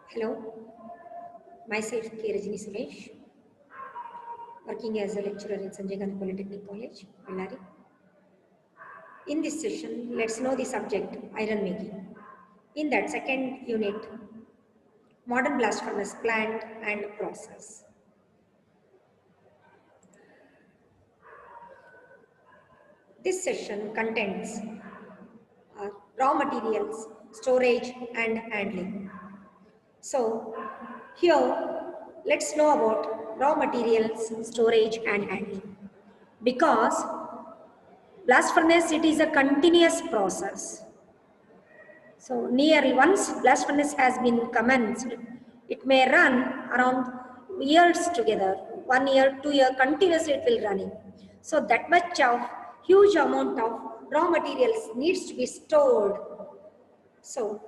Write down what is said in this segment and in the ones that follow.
Hello, myself K. Rajini Suresh, working as a lecturer in Sanjay Gandhi Polytechnic College, Bellary. In this session, let's know the subject iron making. In that second unit, modern blast furnace plant and process. This session contains raw materials, storage and handling. So, here let's know about raw materials, storage and handling. Because blast furnace, it is a continuous process. So nearly once blast furnace has been commenced, it may run around years together, 1 year, 2 year, continuously it will running. So that much of huge amount of raw materials needs to be stored. So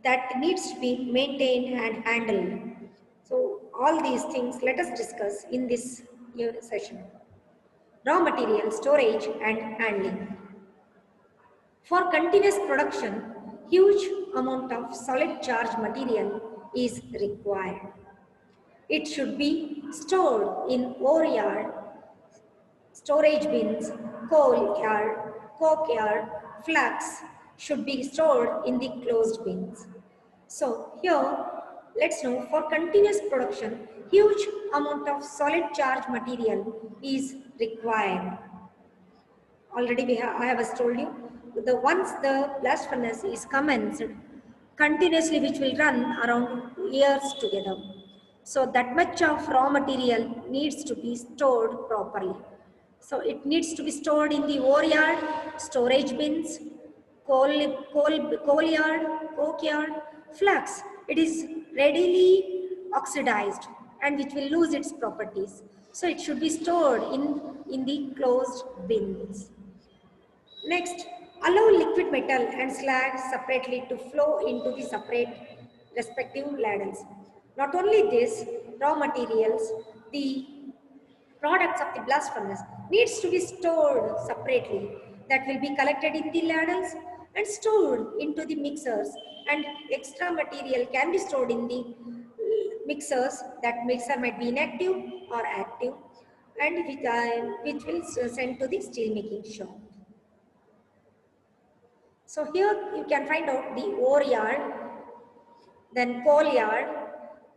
that needs to be maintained and handled. So all these things let us discuss in this session. Raw material storage and handling. For continuous production, huge amount of solid charge material is required. It should be stored in ore yard, storage bins, coal yard, coke yard, flax should be stored in the closed bins. So here, let's know for continuous production, huge amount of solid charge material is required. Already I have told you, once the blast furnace is commenced, continuously which will run around years together. So that much of raw material needs to be stored properly. So it needs to be stored in the ore yard, storage bins, coal yard, coke yard, flax. It is readily oxidized and which will lose its properties. So it should be stored in the closed bins. Next, allow liquid metal and slag separately to flow into the separate respective ladles. Not only this, raw materials, the products of the blast furnace needs to be stored separately. That will be collected in the ladles and stored into the mixers, and extra material can be stored in the mixers. That mixer might be inactive or active, and which will send to the steel making shop. So here you can find out the ore yard, then coal yard.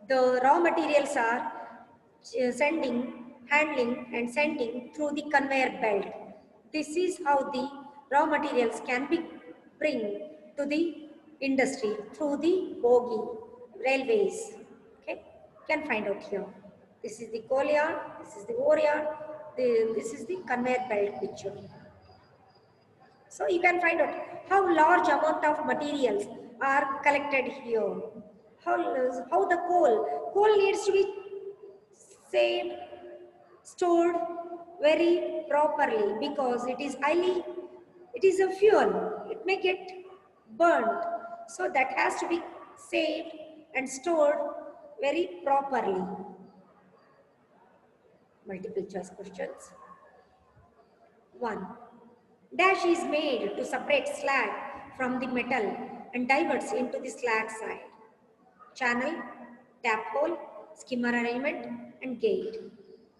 The raw materials are handling and sending through the conveyor belt. This is how the raw materials can be bring to the industry through the bogie, railways. Okay, you can find out here. This is the coal yard, this is the ore yard, this is the conveyor belt picture. So you can find out how large amount of materials are collected here. How the coal needs to be saved, stored very properly because it is a fuel. It may get burnt. So that has to be saved and stored very properly. Multiple choice questions. 1. Dash is made to separate slag from the metal and diverts into the slag side. Channel, tap hole, skimmer arrangement and gate.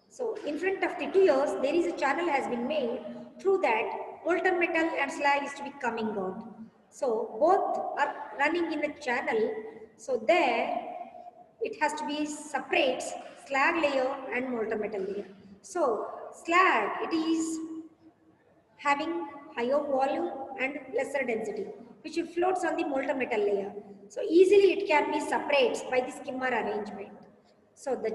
So in front of the tuyeres, there is a channel has been made. Through that, molten metal and slag is to be coming out. So both are running in a channel. So there, it has to be separate slag layer and molten metal layer. So slag, it is having higher volume and lesser density, which floats on the molten metal layer. So easily it can be separated by the skimmer arrangement. So the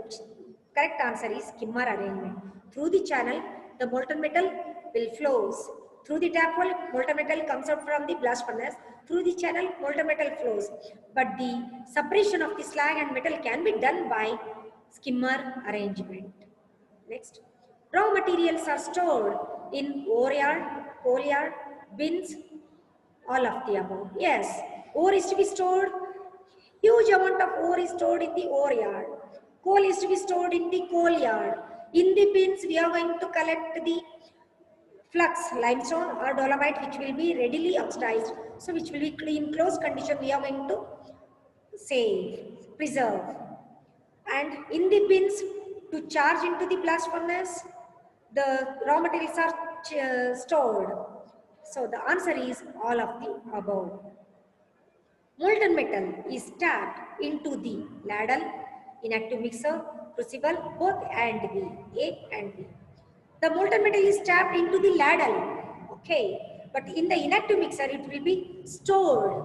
correct answer is skimmer arrangement. Through the channel, the molten metal will flows. Through the tap hole, molten metal comes out from the blast furnace. Through the channel, molten metal flows. But the separation of the slag and metal can be done by skimmer arrangement. Next. Raw materials are stored in ore yard, coal yard, bins, all of the above. Yes, ore is to be stored. Huge amount of ore is stored in the ore yard. Coal is to be stored in the coal yard. In the bins, we are going to collect the flux, limestone or dolomite, which will be readily oxidized. So, which will be in closed condition, we are going to save. preserve. And in the bins to charge into the blast furnace, the raw materials are stored. So the answer is all of the above. Molten metal is tapped into the ladle, inactive mixer, crucible, both and B, A and B. The molten metal is tapped into the ladle, okay, but in the inactive mixer it will be stored.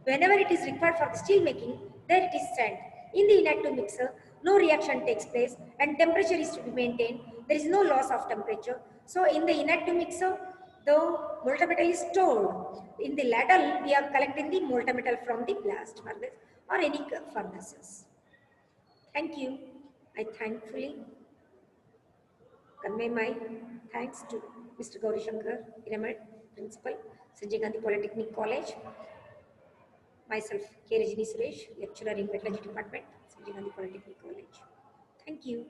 Whenever it is required for the steel making, there it is sent. In the inactive mixer, no reaction takes place and temperature is to be maintained. There is no loss of temperature. So in the inactive mixer, the molten metal is stored. In the ladle, we are collecting the molten metal from the blast furnace or any furnaces. Thank you. I thankfully convey my thanks to Mr. Gauri Shankar, Pyramid Principal, Sanjay Gandhi Polytechnic College, myself, K. Rajini Suresh, Lecturer in Metallurgy Department, Sanjay Gandhi Polytechnic College. Thank you.